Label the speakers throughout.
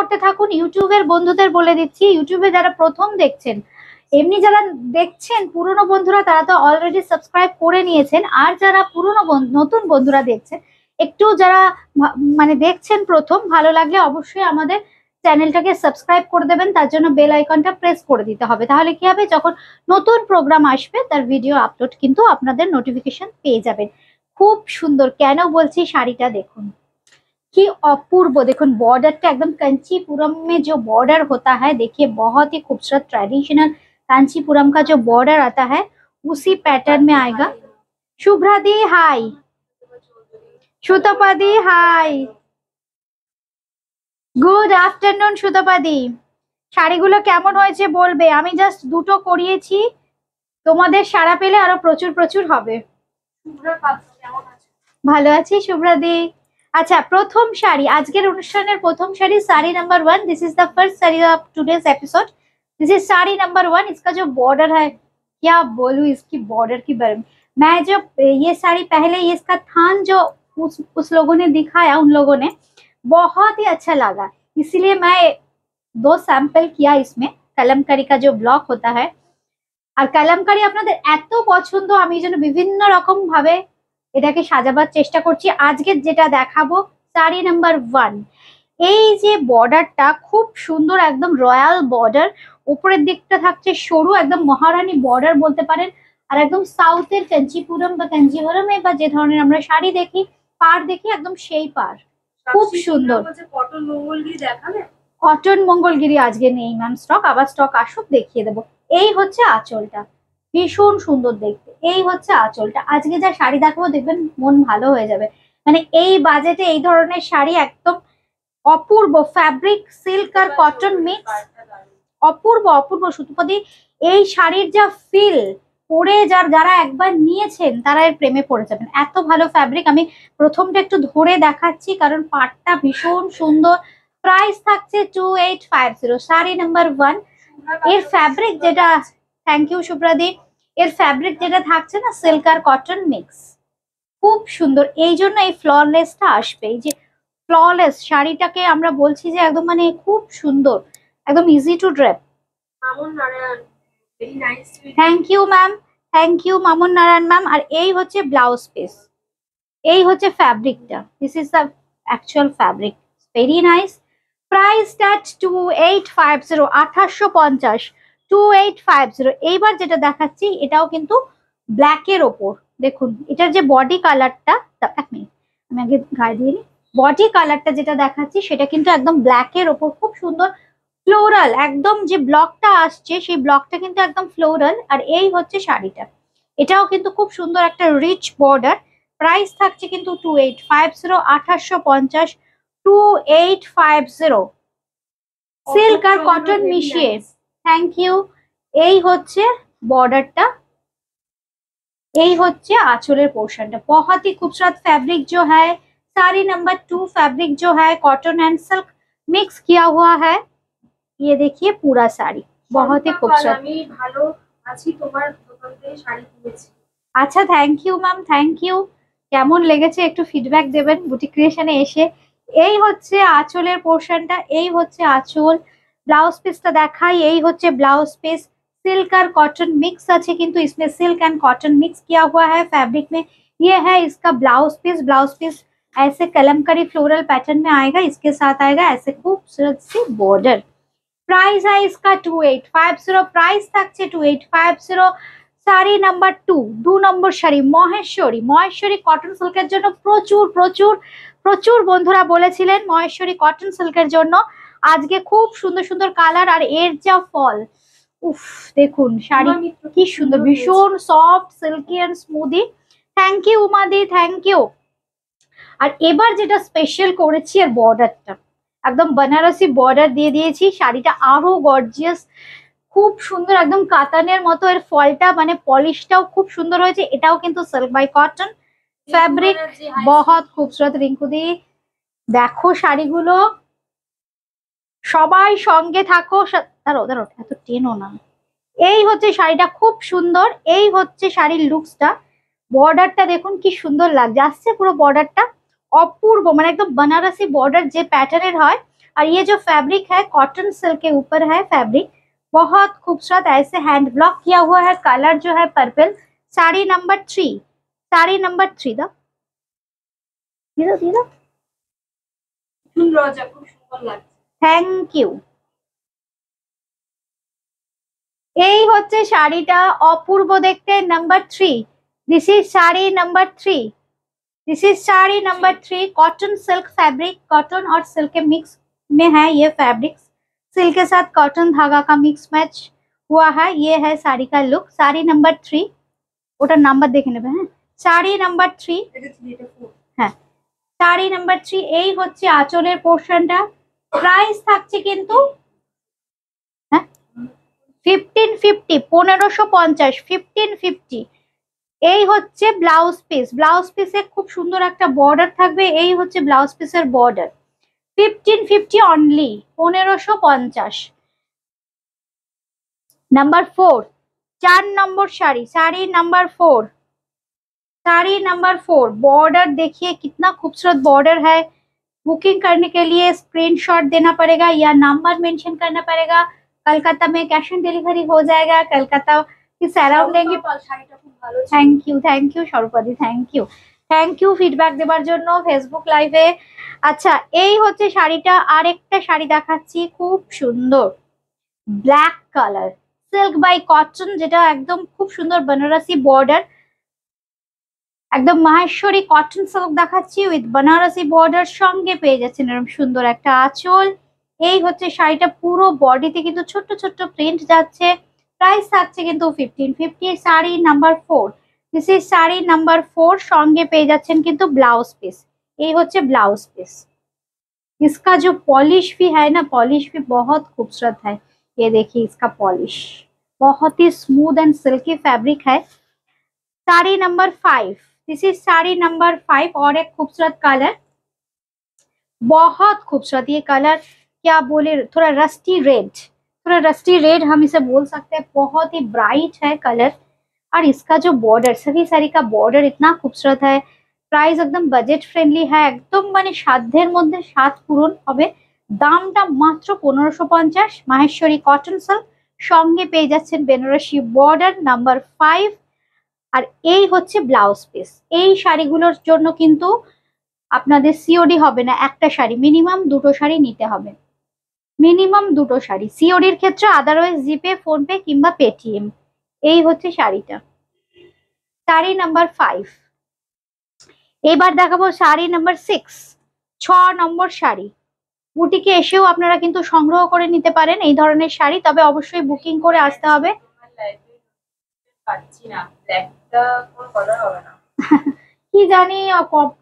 Speaker 1: করতে থাকুন। ইউটিউবের বন্ধুদের বলে দিচ্ছি, ইউটিউবে যারা প্রথম দেখছেন, এমনি যারা দেখছেন পুরনো বন্ধুরা তারা তো অলরেডি সাবস্ক্রাইব করে নিয়েছেন, আর যারা নতুন বন্ধুরা দেখছেন, একটু যারা মানে দেখছেন প্রথম, ভালো লাগলে অবশ্যই আমাদের চ্যানেলটাকে সাবস্ক্রাইব করে দেবেন। তার জন্য বেল আইকনটা প্রেস করে দিতে হবে, তাহলে কি হবে, যখন নতুন প্রোগ্রাম আসবে তার ভিডিও আপলোড কিন্তু আপনাদের নোটিফিকেশন পেয়ে যাবেন। খুব সুন্দর, কেন বলছি, শাড়িটা দেখুন कि अपूर्व। देखो बॉर्डर का एकदम कांचीपुरम में जो बॉर्डर होता है, देखिए बहुत ही खूबसूरत ट्रेडिशनल कांचीपुरम का जो बॉर्डर आता है उसी पैटर्न में आएगा। शुभ्रा दी हाय, সুতপা দি হাই, গুড আফটারনুন সুতপা দি। শাড়িগুলো কেমন হয়েছে বলবে, আমি জাস্ট দুটো করিয়েছি, তোমাদের সাড়া পেলে আরো প্রচুর প্রচুর হবে। ভালো আছি শুভ্রা দি। अच्छा प्रथम शाड़ी आजकेर अनुष्ठानेर प्रथम sari sari number 1। This is the first sari of today's episode. This is sari number 1। इसका जो बॉर्डर है, क्या बोलूं इसकी बॉर्डर के बारे में। मैं जब ये साड़ी पहले ये इसका थान जो उस लोगों ने दिखाया, उन लोगों ने बहुत ही अच्छा लगा, इसीलिए मैं 2 सैंपल किया इसमें। कलमकारी का जो ब्लॉक होता है, আর কালামকারী আপনাদের এত পছন্দ, আমি যেন বিভিন্ন রকম ভাবে এটাকে সাজাবার চেষ্টা করছি। আজকে যেটা দেখাবো শাড়ি নাম্বার 1, এই যে বর্ডারটা খুব সুন্দর, একদম রয়্যাল বর্ডার, উপরের দিকটা থাকছে সরু, একদম মহারানী বর্ডার বলতে পারেন। আর একদম সাউথের কাঞ্চিপুরম বা কাঞ্জিভরমে বা যে ধরনের আমরা শাড়ি দেখি, পাড় দেখি, একদম সেই পাড়, খুব সুন্দর। কটন মঙ্গলগিরি দেখাবে? কটন মঙ্গলগিরি আজকে নেই ম্যাম স্টক, আবার স্টক আসুক দেখিয়ে দেবো। এই হচ্ছে আঁচলটা, ভীষণ সুন্দর দেখতে। এই হচ্ছে আঁচলটা। আজকে যা শাড়ি দেখাবো দেখবেন মন ভালো হয়ে যাবে। মানে এই বাজেটে এই ধরনের শাড়ি একদম অপূর্ব, ফ্যাব্রিক সিল্ক আর কটন মিক্স, অপূর্ব অপূর্ব সুতপদি। এই শাড়ির যা ফিল, পরে যারা একবার নিয়েছেন তারা এর প্রেমে পড়ে যাবেন, এত ভালো ফ্যাব্রিক। আমি প্রথমটা একটু ধরে দেখাচ্ছি কারণ পাটটা ভীষণ সুন্দর। প্রাইস থাকছে 2850, শাড়ি নাম্বার 1। এর ফ্যাব্রিক যেটা, থ্যাংক ইউ শুভ্রাদি, এর ফ্যাব্রিক যেটা থাকছে না, সিল্ক আর কটন মিক্স, খুব সুন্দর। এই জন্য এই ফ্ললেসটা আসবে। এই যে ফ্ললেস শাড়িটাকে আমরা বলছি যে একদম মানে খুব সুন্দর, একদম easy to drape. Thank you ma'am, thank you Mamun Narayan ma'am. আর এই হচ্ছে ব্লাউজ পিস, এই হচ্ছে ফ্যাব্রিকটা, this is the actual fabric, very nice. Price at 2850, 2850, 2850। এইবার যেটা দেখাচ্ছি এটাও কিন্তু ব্ল্যাকের ওপর, দেখুন এটার যে বডি কালারটা, এক মিনিট আমি আগে গায়ে দিয়ে নিই। বডি কালারটা যেটা দেখাচ্ছি সেটা কিন্তু একদম ব্ল্যাকের ওপর, খুব সুন্দর ফ্লোরাল, একদম যে ব্লকটা আসছে সেই ব্লকটা কিন্তু একদম ফ্লোরাল। আর এই হচ্ছে শাড়িটা, এটাও কিন্তু খুব সুন্দর একটা রিচ বর্ডার। প্রাইস থাকছে কিন্তু 2850, 2850, 2850, সিল্ক আর কটন মিশিয়ে। Thank you. এই হচ্ছে বর্ডারটা, এই হচ্ছে आंचलेर पोर्शनটা, बहुत ही खूबसूरत फैब्रिक जो है। साड़ी नंबर 2 फैब्रिक जो है कॉटन एंड सिल्क मिक्स किया हुआ है। ये देखिए पूरा साड़ी बहुत ही खूबसूरत। আচ্ছা thank you ma'am, thank you. কেমন লেগেছে একটু ফিডব্যাক দেবেন বুটিক ক্রিয়েশনে এসে। এই হচ্ছে আঁচলের পোর্শনটা, এই হচ্ছে আঁচল। ব্লাউজ পিসটা দেখাই, এই হচ্ছে ব্লাউজ পিস, सिल्क और कॉटन मिक्स अच्छे, किंतु इसमें सिल्क एंड कॉटन मिक्स किया हुआ है फैब्रिक में। ये है इसका ब्लाउज पीस। ब्लाउज पीस ऐसे कलमकारी फ्लोरल पैटर्न में आएगा, इसके साथ आएगा ऐसे खूबसूरत सी बॉर्डर। प्राइस है इसका 2850, प्राइस থাকছে 2850। শাড়ি নাম্বার 2 নম্বর শাড়ি মহেশ্বরী। মহেশ্বরী কটন সিল্কের জন্য প্রচুর প্রচুর প্রচুর বন্ধুরা বলেছিলেন মহেশ্বরী কটন সিল্কের জন্য। আজকে খুব সুন্দর সুন্দর কালার, আর এর যা ফল, উফ দেখুন শাড়ি কি সুন্দর, ভীষণ soft, silky and smoothie. Thank you Umadi, thank you. আর এবার যেটা স্পেশাল করেছি এর বর্ডারটা, একদম বেনারসি বর্ডার দিয়ে দিয়েছি, শাড়িটা আরো গর্জিয়াস, খুব সুন্দর, একদম কাতানের মতো। এর ফলটা মানে পলিশটাও খুব সুন্দর হয়েছে। এটাও কিন্তু সিল্ক বাই কটন ফ্যাব্রিক, বহুত খুবসুরত। রিঙ্কুদি দেখো শাড়িগুলো, সবাই সঙ্গে থাকো। দাঁড়ো দাঁড়ো, এত টেনো না। এই হচ্ছে শাড়িটা, খুব সুন্দর। এই হচ্ছে শাড়ির লুকসটা, বর্ডারটা দেখুন কি সুন্দর লাগছে, আসছে পুরো বর্ডারটা অপূর্ব, মানে একদম বেনারসি বর্ডার যে প্যাটার্নের হয় और ये जो फैब्रिक है कॉटन सिल्क के ऊपर है फैब्रिक, बहुत खूबसूरत ऐसे हैंड ब्लॉक किया हुआ है। कलर जो है purple. Sari number 3, sari number 3 दो दिदो दिदो।
Speaker 2: খুব সুন্দর লাগছে।
Speaker 1: Thank you. এই হচ্ছে শাড়িটা, অপূর্ব দেখতে, number 3। This is sari number 3। This is sari number 3। Cotton silk fabric, cotton और सिल्क के मिक्स में है ये फैब्रिक। सिल्क के साथ कॉटन धागा का मिक्स मैच हुआ है। ये है साड़ी का लुक। साड़ी नंबर 3, ওটার নাম্বার দেখে নেবে। হ্যাঁ, শাড়ি নাম্বার 3। হ্যাঁ, শাড়ি নাম্বার 3। এই হচ্ছে আঁচলের পোর্শনটা। প্রাইস থাকছে কিন্তু 1550, 1550, 1550। এই হচ্ছে ব্লাউজ পিস। ব্লাউজ পিসে খুব সুন্দর একটা বর্ডার থাকবে। এই হচ্ছে ব্লাউজ পিসের border. 1550 only, 1550। Number 4, 4 number sari, sari number 4, sari number 4। Border देखिए कितना खूबसूरत बॉर्डर है। बुकिंग करने के लिए स्क्रीनशॉट देना पड़ेगा या नंबर मेंशन करना पड़ेगा। कलकत्ता में कैश ऑन डिलीवरी हो जाएगा। कलकत्ता की surrounding. Thank you Saropadi, thank you feedback দেবার জন্য ফেসবুক লাইভে। আচ্ছা, এই হচ্ছে শাড়িটা। আরেকটা শাড়ি দেখাচ্ছি, খুব সুন্দর black colour, silk by cotton, যেটা একদম খুব সুন্দর বেনারসি বর্ডার, একদম মাহেশ্বরী কটন সিল্ক দেখাচ্ছি উইথ বেনারসি বর্ডার। সঙ্গে পেয়ে যাচ্ছেন এরকম সুন্দর একটা আঁচল। এই হচ্ছে শাড়িটা, পুরো বডিতে কিন্তু ছোট্ট ছোট্ট প্রিন্ট যাচ্ছে। প্রাইস থাকছে কিন্তু 1550। Sari number 4, this is sari number 4। সঙ্গে পেয়ে যাচ্ছেন কিন্তু ब्लाउज पीस। এই হচ্ছে ब्लाउज पीस। इसका जो पॉलिश भी है ना, पॉलिश भी बहुत खूबसूरत है। ये देखिए इसका पॉलिश, बहुत ही स्मूथ एंड सिल्की फैब्रिक है। Sari number 5, this is sari number 5। और एक खूबसूरत कलर, बहुत खूबसूरत ये कलर, क्या बोले, थोड़ा रस्टी रेड, थोड़ा रस्टी रेड हम इसे बोल सकते हैं। बहुत ही ब्राइट है कलर। और इसका जो बॉर्डर, सभी साड़ी का बॉर्डर इतना खूबसूरत है। প্রাইস একদম বাজেট ফ্রেন্ডলি है, একদম মানে সাধ্যের মধ্যে স্বাদ পূরণ হবে। দামটা মাত্র 1550। মাহেশ্বরী কটন সিল্ক, সঙ্গে পেয়ে যাচ্ছেন বেনারসি বর্ডার। নাম্বার 5। আর এই হচ্ছে ব্লাউজ পিস। এই শাড়িগুলোর জন্য কিন্তু আপনাদের সিওডি হবে না, একটা শাড়ি মিনিমাম 2টো শাড়ি নিতে হবে, মিনিমাম 2টো শাড়ি সিওডির ক্ষেত্রে। আদারওয়াইজ জিপে, ফোনপে কিংবা পেটিএম। এই হচ্ছে শাড়িটা, শাড়ি নাম্বার 5। এবার দেখাবো শাড়ি নাম্বার 6, 6 নম্বর শাড়ি। বুটিকে এসেও আপনারা কিন্তু সংগ্রহ করে নিতে পারেন এই ধরনের শাড়ি, তবে অবশ্যই বুকিং করে আসতে হবে। কি জানি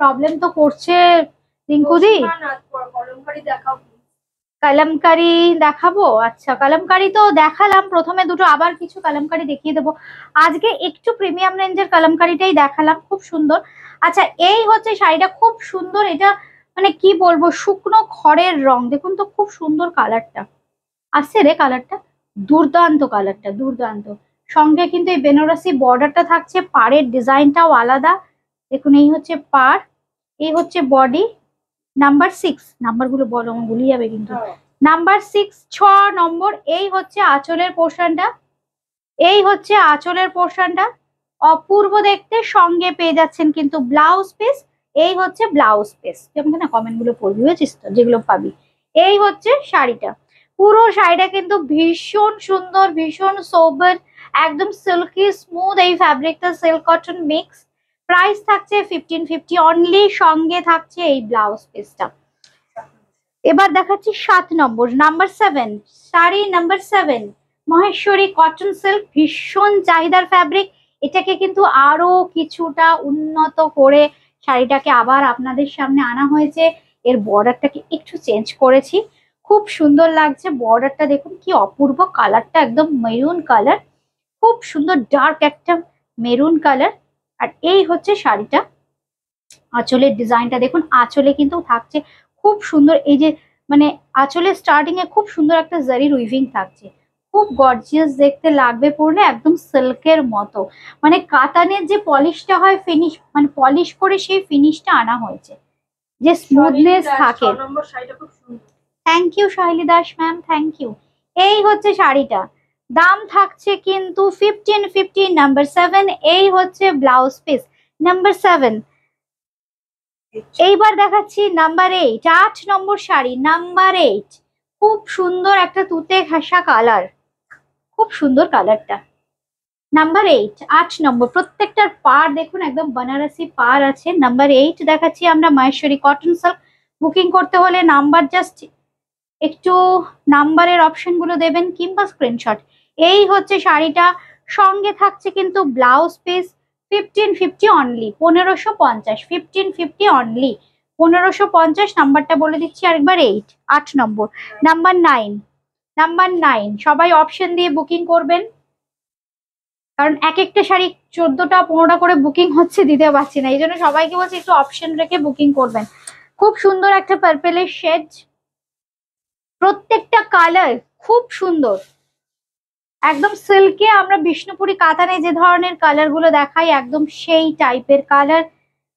Speaker 1: প্রবলেম তো করছে রিঙ্কুদি। কলমকারি দেখাবো? আচ্ছা, কলমকারি তো দেখালাম প্রথমে দুটো, আবার কিছু কলমকারি দেখিয়ে দেবো। আজকে একটু প্রিমিয়াম রেঞ্জের কলমকারিটাই দেখালাম, খুব সুন্দর। আচ্ছা, এই হচ্ছে শাড়িটা, খুব সুন্দর। এটা মানে কি বলবো, শুকনো খড়ের রং, দেখুন তো খুব সুন্দর কালারটা আসছে রে, কালারটা দুর্দান্ত, কালারটা দুর্দান্ত। সঙ্গে কিন্তু এই বেনারসি বর্ডারটা থাকছে, পাড়ের ডিজাইনটাও আলাদা। দেখুন এই হচ্ছে পাড়, এই হচ্ছে বডি। নাম্বার 6, নাম্বারগুলো বলো, আমার ভুলে যাবে কিন্তু। নাম্বার 6, 6 নম্বর। এই হচ্ছে আঁচলের পোর্শনটা, এই হচ্ছে আঁচলের পোর্শনটা, অপূর্ব দেখতে। সঙ্গে পেয়ে যাচ্ছেন কিন্তু ব্লাউজ পিস। এই হচ্ছে ব্লাউজ পিস। যেমন না কমেন্ট গুলো পড়বি, বুঝেছিস তো, যেগুলো পাবি। এই হচ্ছে শাড়িটা, পুরো শাড়িটা কিন্তু ভীষণ সুন্দর, ভীষণ সোবার, একদম সিল্কি স্মুথ। এই ফ্যাব্রিকটা সিল্ক কটন মিক্স। প্রাইস থাকছে 1550 অনলি। সঙ্গে থাকছে এই ব্লাউজ পিসটা। এবার দেখাচ্ছি 7 number, number 7, sari number 7, Maheshwari cotton silk. ভীষণ চাহিদার ফ্যাব্রিক। এটাকে কিন্তু আরো কিছুটা উন্নত করে শাড়িটাকে আবার আপনাদের সামনে আনা হয়েছে। এর বর্ডারটাকে একটু চেঞ্জ করেছি, খুব সুন্দর লাগছে বর্ডারটা। দেখুন কি অপূর্ব কালারটা, একদম মেরুন কালার, খুব সুন্দর ডার্ক একটা মেরুন কালার। আর এই হচ্ছে শাড়িটা, আঁচলের ডিজাইনটা দেখুন। আঁচলে কিন্তু থাকছে খুব সুন্দর, এই যে মানে আঁচলের স্টার্টিং এ খুব সুন্দর একটা জারির উইভিং থাকছে, খুব গর্জিয়াস দেখতে লাগবে পরলে, একদম সিল্কের মতো। মানে কাতানের যে পলিশটা হয়, ফিনিশ মানে পলিশ করে সেই ফিনিশটা আনা হয়েছে, যে স্মুথনেস থাকে। Thank you Soheli Das ma'am, thank you. এই হচ্ছে শাড়িটা, দাম থাকছে কিন্তু 1550 নাম্বার 7। এই হচ্ছে ব্লাউজ পিস নাম্বার 7। এইবার দেখাচ্ছি নাম্বার 8, 8 নম্বর শাড়ি নাম্বার 8। খুব সুন্দর একটা তুতে ঘাসা কালার, খুব সুন্দর কালারটা। নাম্বার 8, 8 নম্বর। প্রত্যেকটার পার দেখুন একদম বানারসি পার আছে। নাম্বার 8 দেখাচ্ছি আমরা মাহেশ্বরী কটন সিল্ক। বুকিং করতে হলে নাম্বার জাস্ট একটু নাম্বারের অপশন গুলো দেবেন কিংবা স্ক্রিনশট। এই হচ্ছে শাড়িটা, সঙ্গে থাকছে কিন্তু ব্লাউজ পিস। 1550 only, 1550, 1550 only, 1550। নাম্বারটা বলে দিচ্ছি আরেকবার, 8, 8 নম্বর। নাম্বার 9, নাম্বার 9 সবাই অপশন দিয়ে বুকিং করবেন, কারণ এক একটা শাড়ি 14টা 15টা করে বুকিং হচ্ছে, দিতে পারছি না, এই জন্য সবাইকে বলছি একটু অপশন রেখে বুকিং করবেন। খুব সুন্দর একটা পার্পেলের শেড, প্রত্যেকটা কালার খুব সুন্দর, একদম সিল্কে আমরা বিষ্ণুপুরি কাতানে যে ধরনের কালার গুলো দেখাই একদম সেই টাইপের কালার।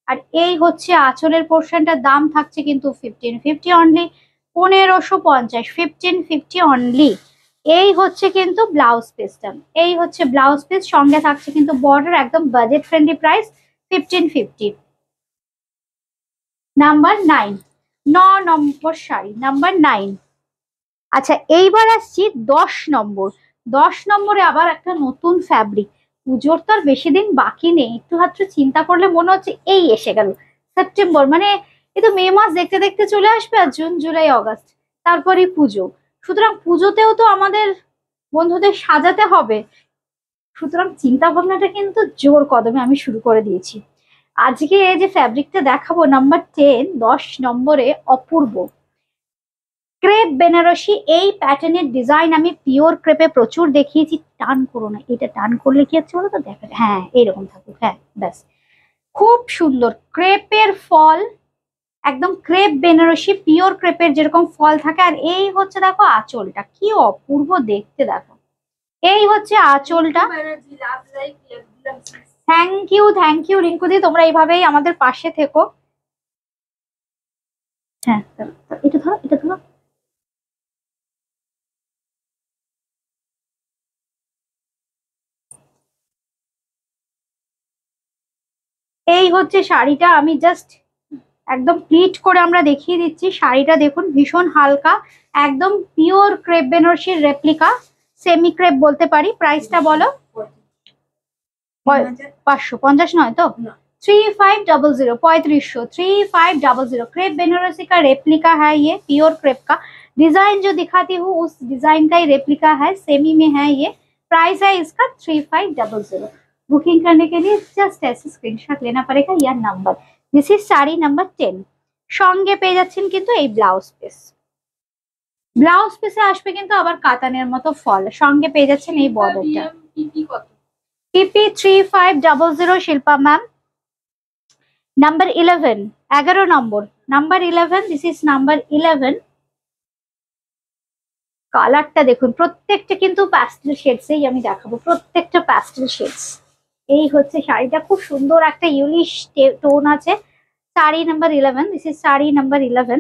Speaker 1: আর এই হচ্ছে আঁচলের পোর্শনটার দাম থাকছে কিন্তু 1550 অনলি, 1550, 1550 অনলি। এই হচ্ছে কিন্তু ব্লাউজ পিসটা, এই হচ্ছে ব্লাউজ পিস, সঙ্গে থাকছে কিন্তু বর্ডার, একদম বাজেট ফ্রেন্ডলি প্রাইস 1550। নাম্বার 9, 9 নম্বর শাড়ি নাম্বার 9। আচ্ছা এইবার আসছি 10 নম্বর। 10 নম্বরে আবার একটা নতুন ফ্যাব্রিক। পুজোর তো আর বেশি দিন বাকি নেই, একটু হাত্র চিন্তা করলে মনে হচ্ছে এই এসে গেল সেপ্টেম্বর, মানে এই তো মে মাস দেখতে দেখতে চলে আসবে, আর জুন জুলাই আগস্ট তারপরে পুজো। সুতরাং পুজোতেও তো আমাদের বন্ধুদের সাজাতে হবে, সুতরাং চিন্তা ভাবনাটা কিন্তু জোর কদমে আমি শুরু করে দিয়েছি। আজকে এই যে ফ্যাব্রিকটা দেখাবো নাম্বার 10, 10 নম্বরে, অপূর্ব ক্রেপ বেনারসি। এই প্যাটার্নের ডিজাইন আমি পিওর ক্রেপে প্রচুর দেখিয়েছি। টান করো না, এটা টান করলে কি হচ্ছে বলো তো, দেখা, হ্যাঁ এইরকম থাকুক, হ্যাঁ ব্যাস। খুব সুন্দর ক্রেপের ফল, একদম ক্রেপ বেনারসি পিওর ক্রেপের যেরকম ফল থাকে। আর এই হচ্ছে দেখো আঁচলটা, কি অপূর্ব দেখতে দেখো। এই হচ্ছে আঁচলটা। থ্যাংক ইউ রিঙ্কুদি, তোমরা এইভাবেই আমাদের পাশে থেকো। হ্যাঁ এটা ধরো, এটা ধরো। এই হচ্ছে শাড়িটা, আমি জাস্ট একদম প্লিট করে আমরা দেখিয়ে দিচ্ছি। শাড়িটা দেখুন ভীষণ হালকা, একদম পিওর ক্রেপ বেনারসির রেপ্লিকা, সেমি ক্রেপ বলতে পারি। প্রাইসটা বলো। 550 নয় তো, 3500, 3500। क्रेप बेनारसी का रेप्लिका है ये, प्योर क्रेप का। डिजाइन जो दिखाती हूँ उस डिजाइन का ही रेप्लिका है, सेमी में है ये। प्राइस है इसका 3500। बुकिंग करने के लिए जस्ट ऐसे स्क्रीनशॉट लेना पड़ेगा या number. This is sari number 10। সঙ্গে পেয়ে যাচ্ছেন কিন্তু এই ব্লাউজ পিস, ব্লাউজ পিসে আসবে কিন্তু আবার কাতানের মতো ফল, সঙ্গে পেয়ে যাচ্ছেন এই বর্ডারটা। পিপি 3500 Shilpa ma'am. Number 11, 11 number, number 11, this is number 11। কালারটা দেখুন, প্রত্যেকটা কিন্তু প্যাস্টেল শেডসেই আমি দেখাবো, প্রত্যেকটা প্যাস্টেল শেডস। এই হচ্ছে শাড়িটা, খুব সুন্দর একটা ইউলিশ টোন আছে। Sari number 11, this is sari number 11।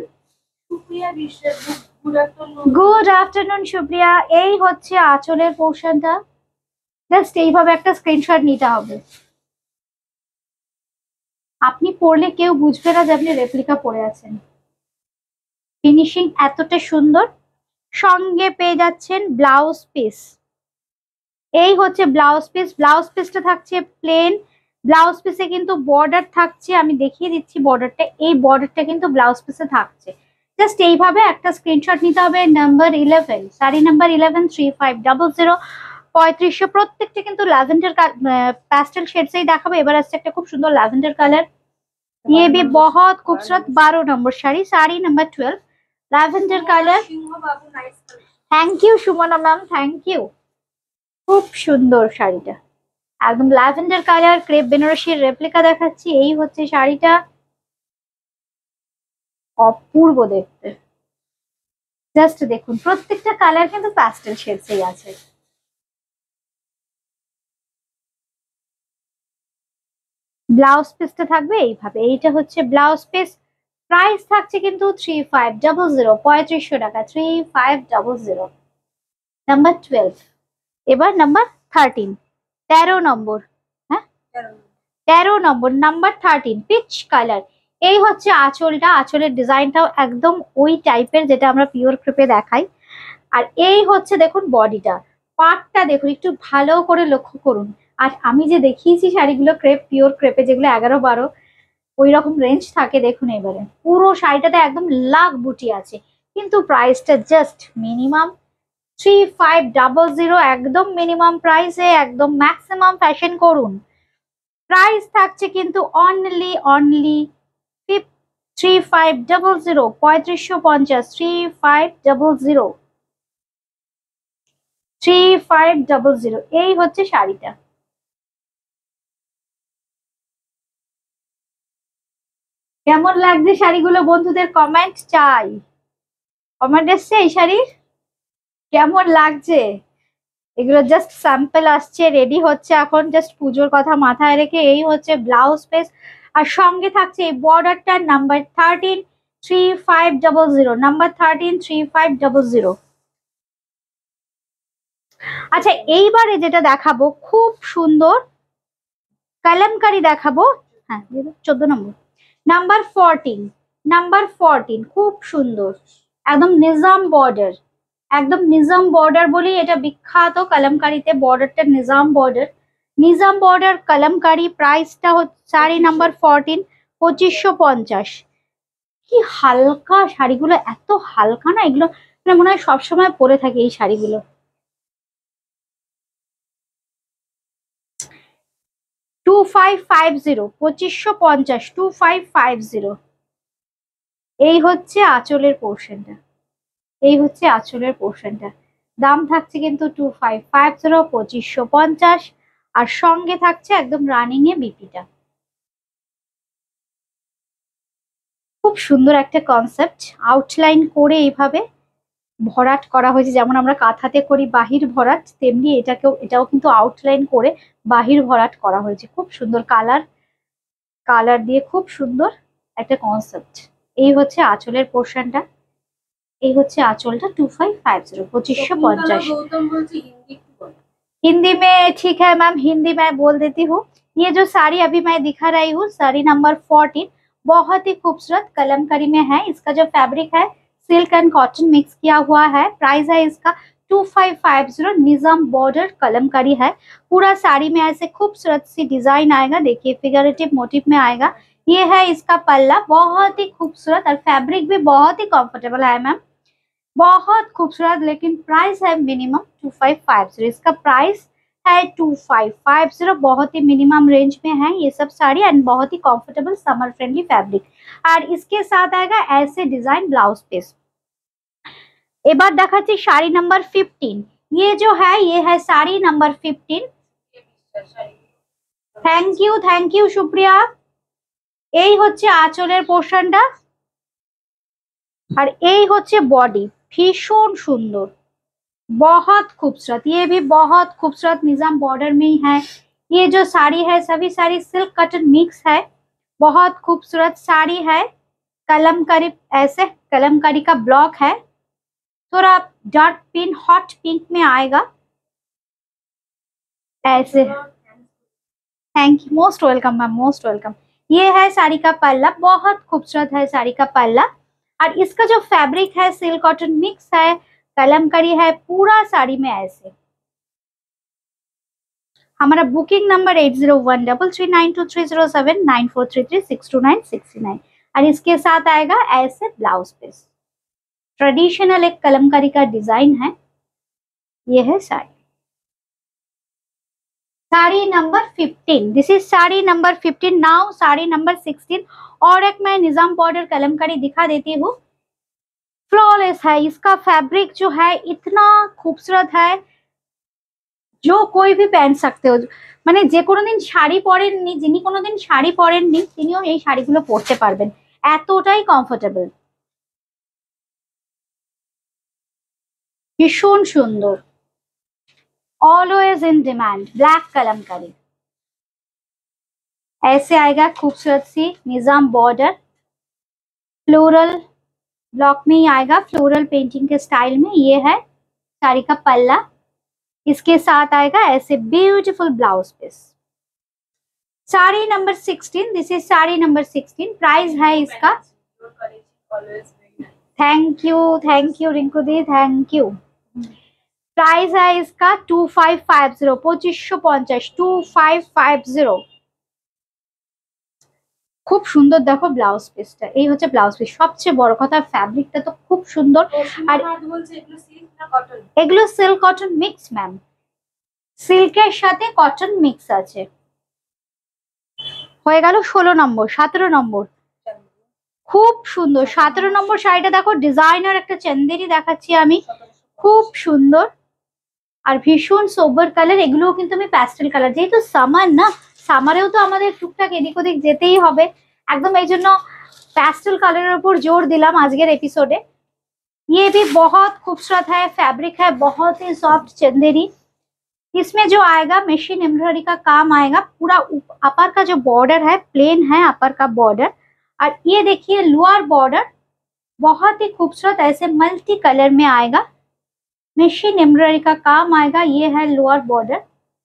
Speaker 1: Good afternoon Supriya. এই হচ্ছে আঁচলের পোর্শনটা, জাস্ট এইভাবে একটা স্ক্রিনশট নিতে হবে। আপনি পরলে কেউ বুঝবে না যে আপনি রেপ্লিকা পরে আছেন, ফিনিশিং এতটা সুন্দর। সঙ্গে পেয়ে যাচ্ছেন ব্লাউজ পিস। এই হচ্ছে ব্লাউজ পিস, ব্লাউজ পিসটা থাকছে প্লেন। ব্লাউজ পিসে কিন্তু বর্ডার থাকছে, আমি দেখিয়ে দিচ্ছি বর্ডারটা, এই বর্ডারটা কিন্তু ব্লাউজ পিসে থাকছে। জাস্ট এইভাবে একটা স্ক্রিনশট নিতে হবে। Number 11, sari number 11, 3500, 3500। প্রত্যেকটা কিন্তু ল্যাভেন্ডার প্যাস্টেল শেডসেই দেখাবো। এবার আসছে একটা খুব সুন্দর ল্যাভেন্ডার কালার, ये भी बहुत खूबसूरत। 12 number sari, sari number 12, lavender colour. Thank you Sumana ma'am, thank you. খুব সুন্দর শাড়িটা, একদম ল্যাভেন্ডার কালার, ক্রেপ বেনারসির রেপ্লিকা দেখাচ্ছি। এই হচ্ছে শাড়িটা, অপূর্ব দেখতে। জাস্ট দেখুন প্রত্যেকটা কালার কিন্তু প্যাস্টেল শেডসেই আছে। ব্লাউজ পিসটা থাকবে এইভাবে, এইটা হচ্ছে ব্লাউজ পিস। প্রাইস থাকছে কিন্তু 3500, 3500 টাকা, 3500। নাম্বার 12। এবার নাম্বার 13, 13 নম্বর। হ্যাঁ 13 নম্বর, নাম্বার 13 পিচ কালার। এই হচ্ছে আঁচলটা, আঁচলের ডিজাইনটাও একদম ওই টাইপের যেটা আমরা পিওর ক্রেপে দেখাই। আর এই হচ্ছে দেখুন বডিটা, পার্টটা দেখুন একটু ভালো করে লক্ষ্য করুন। আর আমি যে দেখিয়েছি শাড়িগুলো ক্রেপ, পিওর ক্রেপে, যেগুলো 11-12 ওই রকম রেঞ্জ থাকে, দেখুন এবারে পুরো শাড়িটাতে একদম লাখ বুটি আছে, কিন্তু প্রাইসটা জাস্ট মিনিমাম 3500, একদম মিনিমাম প্রাইসে, একদম ম্যাক্সিমাম ফ্যাশন করুন। প্রাইস থাকছে কিন্তু অনলি 3500, 3550, 3500, 3500। এই হচ্ছে শাড়িটা। কেমন লাগছে শাড়িগুলো বন্ধুদের কমেন্ট চাই। কমেন্ট এসছে এই শাড়ির, কেমন লাগছে? এগুলো জাস্ট স্যাম্পল আসছে, রেডি হচ্ছে এখন, জাস্ট পুজোর কথা মাথায় রেখে। এই হচ্ছে ব্লাউজ পিস, আর সঙ্গে থাকছে এই বর্ডারটার নাম্বার 13, 3500, নাম্বার 13, 3500। আচ্ছা এইবারে যেটা দেখাবো খুব সুন্দর কালামকারি দেখাবো। হ্যাঁ 14 নম্বর, নাম্বার 14, নাম্বার 14 খুব সুন্দর, একদম নিজাম বর্ডার, একদম নিজাম বর্ডার বলেই এটা বিখ্যাত কালামকারিতে। বর্ডারটা নিজাম বর্ডার, নিজাম বর্ডার কালামকারি। প্রাইসটা হচ্ছে শাড়ি নাম্বার 14, 2550। কি হালকা শাড়িগুলো, এত হালকা না এগুলো, মানে মনে হয় সবসময় পরে থাকে এই শাড়িগুলো। 2550, 2550, 2550। এই হচ্ছে আঁচলের পোর্শনটা, এই হচ্ছে আঁচলের পোর্শনটা। দাম থাকছে কিন্তু 2550, 2550, আর সঙ্গে থাকছে একদম রানিং এ বিপিটা। খুব সুন্দর একটা কনসেপ্ট, আউটলাইন করে এইভাবে ভরাট করা হয়েছে, যেমন আমরা কাঁথাতে করি বাহির ভরাট, তেমনি এটাও কিন্তু আউটলাইন করে বাহির ভরাট করা হয়েছে। খুব সুন্দর কালার, কালার দিয়ে খুব সুন্দর একটা কনসেপ্ট। এই হচ্ছে আঁচলের পোর্শনটা, এই হচ্ছে আঁচলটা। 2550, 2550। हिंदी में ठीक है मैम, हिंदी मैं बोल देती हूँ। ये जो साड़ी अभी मैं दिखा रही हूँ, साड़ी नंबर 14, बहुत ही खूबसूरत कलमकारी में है। इसका जो फैब्रिक है सिल्क एंड कॉटन मिक्स किया हुआ है। प्राइस है इसका 2550, निजाम बॉर्डर कलमकारी है। पूरा साड़ी में ऐसे खूबसूरत सी डिजाइन आएगा, देखिए फिगरेटिव मोटिव में आएगा। ये है इसका पल्ला, बहुत ही खूबसूरत, और फैब्रिक भी बहुत ही कंफर्टेबल है मैम, बहुत खूबसूरत। लेकिन प्राइस है मिनिमम 2550, इसका प्राइस है 2550। बहुत ही मिनिमम रेंज में है ये सब साड़ी, एंड बहुत ही कंफर्टेबल समर फ्रेंडली फैब्रिक। और इसके साथ आएगा ऐसे डिजाइन ब्लाउज पीस। एबार देखाচ্ছি শাড়ি नंबर 15। ये जो है ये है sari number 15। Thank you Supriya. এই হচ্ছে আঁচলের পোর্শনটা, আর এই হচ্ছে বডি, ভীষণ সুন্দর, बहुत खूबसूरत। ये भी बहुत खूबसूरत निजाम बॉर्डर में ही है। ये जो साड़ी है सभी साड़ी सिल्क कॉटन मिक्स है, बहुत खूबसूरत साड़ी है। कलमकारी, ऐसे कलमकारी का ब्लॉक है, थोड़ा डार्क पिंक हॉट पिंक में आएगा ऐसे। Thank you, most welcome ma'am, most welcome. ये है साड़ी का पल्ला, बहुत खूबसूरत है साड़ी का पल्ला। और इसका जो फैब्रिक है सिल्क कॉटन मिक्स है, कलमकारी है पूरा साड़ी में ऐसे। हमारा बुकिंग नंबर 8013392307, 9433629669। और इसके साथ आएगा ऐसे ब्लाउज पीस, ट्रेडिशनल एक कलमकारी का डिजाइन है। ये है sari, sari number 15। This is sari number 15। Now sari number 16, और एक मैं निजाम बॉर्डर कलमकारी दिखा देती हूँ। फ्लॉलेस है, इसका फैब्रिक जो है इतना खूबसूरत है, जो कोई भी पहन सकते हो। মানে যে কোনোদিন শাড়ি পরেননি, যিনি কোনোদিন শাড়ি পরেননি তিনিও এই শাড়িগুলো পরতে পারবেন, এতটাই কমফোর্টেবল, ভীষণ সুন্দর। Always in demand black Kalamkari. ऐसे आएगा खूबसूरत सी निजाम बॉर्डर, फ्लोरल ब्लॉक में ही आएगा, फ्लोरल पेंटिंग के स्टाइल में। ये है साड़ी का पल्ला, इसके साथ आएगा ऐसे beautiful blouse piece. Sari number 16, this is sari number 16। Price है इसका, thank you Rinku di, thank you. Price है इसका 2550, 2550, 2550। খুব সুন্দর দেখো ব্লাউজ পিসটা, এই হচ্ছে ব্লাউজ পিস। সবচেয়ে বড় কথা ফ্যাব্রিকটা তো খুব সুন্দর। আর এগুলো সিল্ক কটন মিক্স ম্যাম, সিল্কের সাথে কটন মিক্স আছে। হয়ে গেল 16 নম্বর। 17 নম্বর খুব সুন্দর 17 নম্বর শাড়িটা দেখো, ডিজাইনার একটা চন্দেরি দেখাচ্ছি আমি, খুব সুন্দর আর ভীষণ সোবার কালার। এগুলোও কিন্তু আমি প্যাস্টেল কালার, যেহেতু সামার না, সামারেও তো আমাদের টুকটাক এদিক ওদিক যেতেই হবে, একদম এই জন্য पैस्टल कलर ऊपर जोर दिलाम आजकेर एपिसोडे। ये भी बहुत खूबसूरत है, फैब्रिक है बहुत ही सॉफ्ट चंदेरी। इसमें जो आएगा मशीन एम्ब्रॉयडरी का काम आएगा, पूरा अपर का जो बॉर्डर है प्लेन है अपर का बॉर्डर, और ये देखिए लोअर बॉर्डर बहुत ही खूबसूरत ऐसे मल्टी कलर में आएगा, मशीन एम्ब्रॉयडरी का काम आएगा। ये है लोअर बॉर्डर,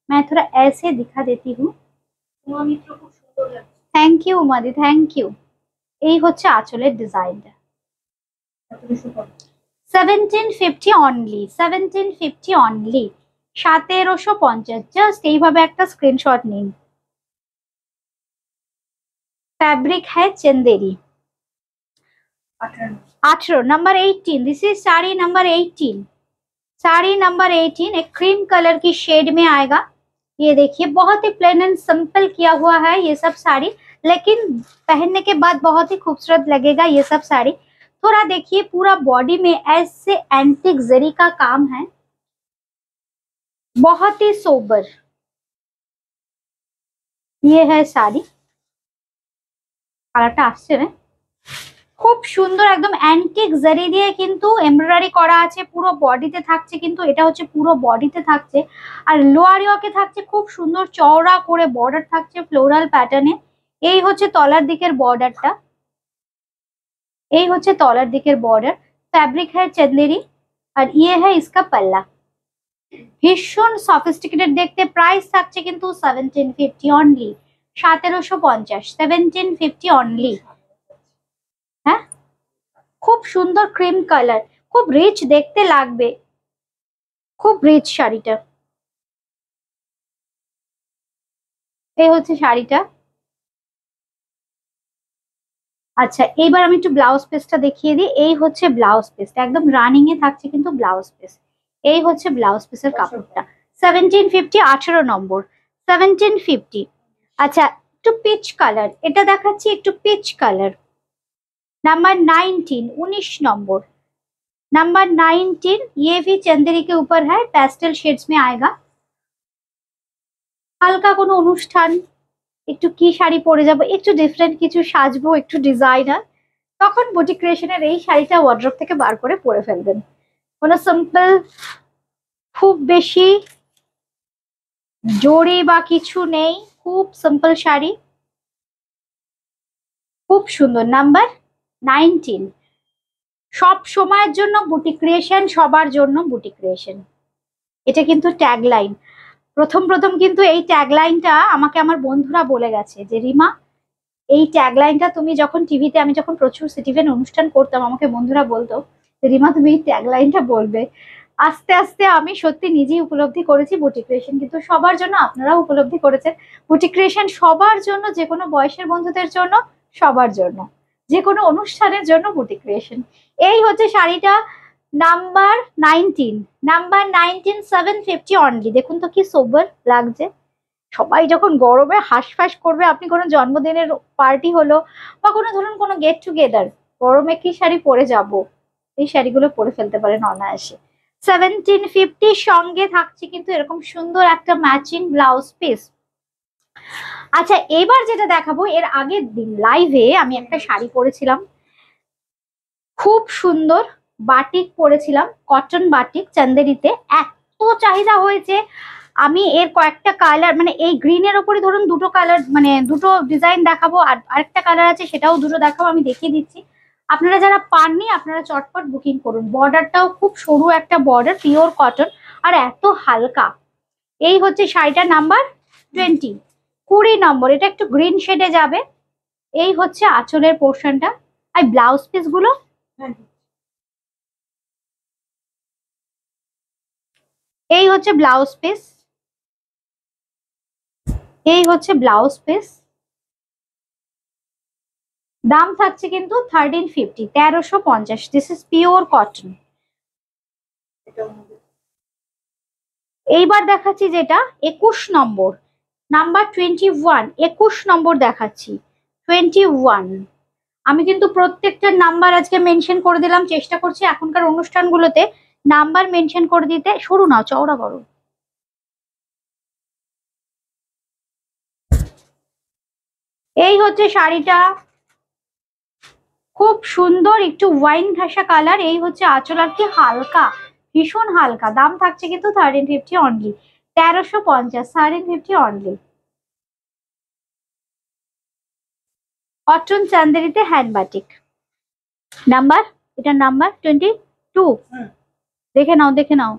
Speaker 1: मैं थोड़ा ऐसे दिखा देती हूँ। Thank you Umadi, thank you. এই হচ্ছে আঁচলের ডিজাইনটা। 1750 অনলি, 1750 অনলি, 1750। জাস্ট এইভাবে একটা স্ক্রিনশট নিন। फैब्रिक है Chanderi. 18 number 18, this is sari number 18। Sari number 18 एक क्रीम कलर की शेड में आएगा। ये देखिए बहुत ही प्लेन एंड सिंपल किया हुआ है ये सब साड़ी, लेकिन पहनने के बाद बहुत ही खूबसूरत लगेगा ये सब साड़ी। थोड़ा देखिए पूरा बॉडी में ऐसे एंटिक जरी का काम है, बहुत ही सोबर। ये है साड़ी, কালারটা আসছে না, খুব সুন্দর একদম অ্যান্টিক জারি দিয়ে কিন্তু এমব্রয়ডারি করা আছে, পুরো বডিতে থাকছে, কিন্তু এটা হচ্ছে পুরো বডিতে থাকছে। আর লোয়ার ইয়োকে থাকছে খুব সুন্দর চওড়া করে বর্ডার থাকছে ফ্লোরাল প্যাটার্নে। এই হচ্ছে তলার দিকের বর্ডারটা, এই হচ্ছে তলার দিকের বর্ডার। ফ্যাব্রিক है चंदेरी और ये है इसका पल्ला, ভীষণ সফিস্টিকেটেড দেখতে। প্রাইস থাকছে কিন্তু 1750 অনলি, 1750, 1750 অনলি। হ্যাঁ খুব সুন্দর ক্রিম কালার, খুব রিচ দেখতে লাগবে, খুব রিচ শাড়িটা। এই হচ্ছে শাড়িটা। আচ্ছা এইবার আমি একটু ব্লাউজ পিসটা দেখিয়ে দিই। এই হচ্ছে ব্লাউজ পিসটা, একদম রানিং এ থাকছে কিন্তু ব্লাউজ পিস। এই হচ্ছে ব্লাউজ পিসের কাপড়টা। 1750, 18 নম্বর, 1750। আচ্ছা একটু পিচ কালার, এটা দেখাচ্ছি একটু peach colour. Number 19, 19 number, number 19। ये भी चंदेरी के ऊपर है, पेस्टल शेड्स में आएगा। হালকা কোনো অনুষ্ঠান, একটু কি শাড়ি পরে যাব, একটু ডিফারেন্ট কিছু সাজবো, একটু ডিজাইনার, তখন বুটিক ক্রিয়েশনের এই শাড়িটা ওয়ার্ড্রপ থেকে বার করে পরে ফেলবেন। কোনো সিম্পল খুব বেশি জড়ি বা কিছু নেই, খুব সিম্পল শাড়ি, খুব সুন্দর। নাম্বার 19। সব সময়ের জন্য বুটিক ক্রিয়েশন, সবার জন্য বুটিক ক্রিয়েশন, এটা কিন্তু ট্যাগলাইন। প্রথম প্রথম কিন্তু এই ট্যাগলাইনটা আমাকে আমার বন্ধুরা বলে গেছে যে রিমা এই ট্যাগলাইনটা তুমি যখন টিভিতে, আমি যখন প্রচুর সিটিভেন অনুষ্ঠান করতাম, আমাকে বন্ধুরা বলতো রিমা তুমি এই ট্যাগলাইনটা বলবে। আস্তে আস্তে আমি সত্যি নিজেই উপলব্ধি করেছি বুটিক ক্রিয়েশন কিন্তু সবার জন্য, আপনারাও উপলব্ধি করেছেন বুটিক ক্রিয়েশন সবার জন্য, যে কোনো বয়সের বন্ধুদের জন্য, সবার জন্য, যে কোনো অনুষ্ঠানের জন্য বুটিক ক্রিয়েশন। এই হচ্ছে শাড়িটা নাম্বার 19, নাম্বার 19, 750 অনলি। দেখুন তো কি সোবার লাগছে। সবাই যখন গরমে হাঁসফাঁস করবে, আপনি কোনো জন্মদিনের পার্টি হলো বা কোনো ধরুন কোনো গেট টুগেদার, গরমে কি শাড়ি পরে যাব, এই শাড়িগুলো পরে ফেলতে পারেন অনায়াসে। 1750 সঙ্গে থাকছে কিন্তু এরকম সুন্দর একটা ম্যাচিং ব্লাউজ পিস। আচ্ছা এবার যেটা দেখাবো, এর আগের দিন লাইভে আমি একটা শাড়ি পরেছিলাম, খুব সুন্দর বাটিক পরেছিলাম, কটন বাটিক চন্দেরিতে, এত চাহিদা হয়েছে। আমি এর কয়েকটা কালার, মানে এই গ্রিনের ওপরে ধরুন দুটো কালার, মানে দুটো ডিজাইন দেখাবো, আর আরেকটা কালার আছে সেটাও দুটো দেখাবো, আমি দেখিয়ে দিচ্ছি। আপনারা যারা পাননি আপনারা চটপট বুকিং করুন। বর্ডারটাও খুব সরু একটা বর্ডার, পিওর কটন, আর এত হালকা। এই হচ্ছে শাড়িটার নাম্বার 20, 20 নম্বর। এটা একটু গ্রিন শেডে যাবে। এই হচ্ছে আঁচলের পোর্শনটা। আর ব্লাউজ পিস গুলো এই হচ্ছে ব্লাউজ পিস, এই হচ্ছে ব্লাউজ পিস। দাম থাকছে কিন্তু 1350, 1350। This is pure cotton. এইবার দেখাচ্ছি যেটা 21 নম্বর, নাম্বার 21, 21 নম্বর দেখাচ্ছি, 21। আমি কিন্তু প্রত্যেকটা নাম্বার আজকে মেনশন করে দিলাম, চেষ্টা করছি এখনকার অনুষ্ঠানগুলোতে নাম্বার মেনশন করে দিতে। সরু নাও, চওড়া করো। এই হচ্ছে শাড়িটা, খুব সুন্দর, একটু ওয়াইন ঘাসা কালার। এই হচ্ছে আঁচল, আর কি হালকা, ভীষণ হালকা। দাম থাকছে কিন্তু 1350 অনলি, 1350, 1350 অনলি। কটন চান্দেরিতে হ্যান্ড বাটিক। নাম্বার, এটা নাম্বার 22। দেখে নাও, দেখে নাও।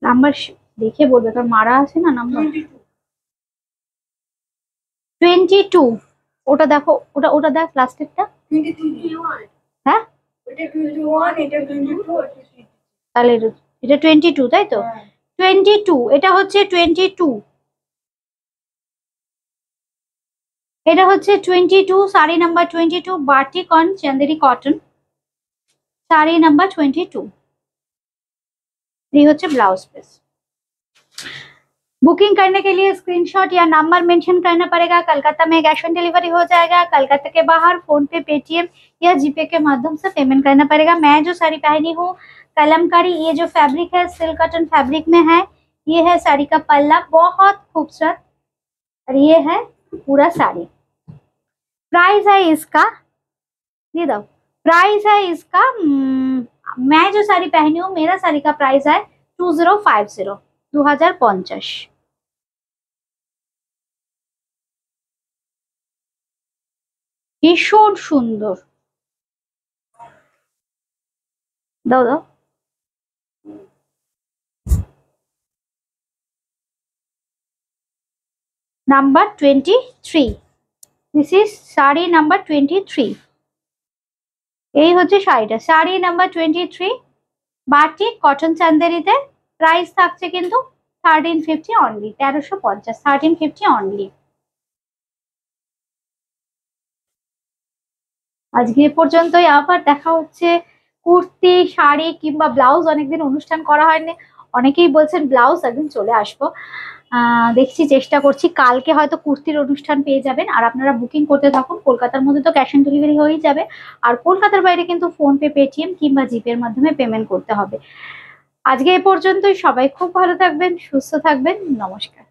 Speaker 1: নাম্বার দেখে বলবে, কারণ মারা আছে না নাম্বার। 22, ওটা দেখো, ওটা ওটা দেখ লাস্টেরটা। হ্যাঁ তাহলে এটা 22, তাই তো? 22, এটা হচ্ছে 22, এটা হচ্ছে 22, sari number 22, batik on Chanderi cotton, sari number 22। ये হচ্ছে ब्लाउज पीस। बुकिंग करने के लिए स्क्रीनशॉट या नंबर मेंशन करना पड़ेगा। कलकत्ता में कैश ऑन डिलीवरी हो जाएगा। कलकत्ता के बाहर फोन पे, पेटीएम या जीपे के माध्यम से पेमेंट करना पड़ेगा। मैं जो साड़ी पहनी हूँ कलमकारी, ये जो फैब्रिक है सिल्क कॉटन फैब्रिक में है। ये है साड़ी का पल्ला, बहुत खूबसूरत, और ये है पूरा साड़ी। प्राइस है इसका, ये दो, प्राइस है इसका मैं जो साड़ी पहनी हूँ मेरा साड़ी का प्राइस है 2050, 2050। ভীষণ সুন্দর। দাও দাও। Number 23, this is sari number 23। এই হচ্ছে শাড়িটা, শাড়ি নাম্বার 23, বাটিক কটন চান্দেরিতে। প্রাইস থাকছে কিন্তু 1350 অনলি, 1350, 1350 অনলি। আজকে এ পর্যন্তই, আবার দেখা হচ্ছে। কুর্তি, শাড়ি কিংবা ব্লাউজ অনেকদিন অনুষ্ঠান করা হয়নি, অনেকেই বলছেন ব্লাউজ, একদিন চলে আসবো। দেখছি, চেষ্টা করছি। কালকে হয়তো কুর্তির অনুষ্ঠান পেয়ে যাবেন। আর আপনারা বুকিং করতে থাকুন। কলকাতার মধ্যে তো ক্যাশ অন ডেলিভারি হয়েই যাবে, আর কলকাতার বাইরে কিন্তু ফোন পে, পেটিএম কিংবা জিপের মাধ্যমে পেমেন্ট করতে হবে। আজকে এ পর্যন্তই। সবাই খুব ভালো থাকবেন, সুস্থ থাকবেন। নমস্কার।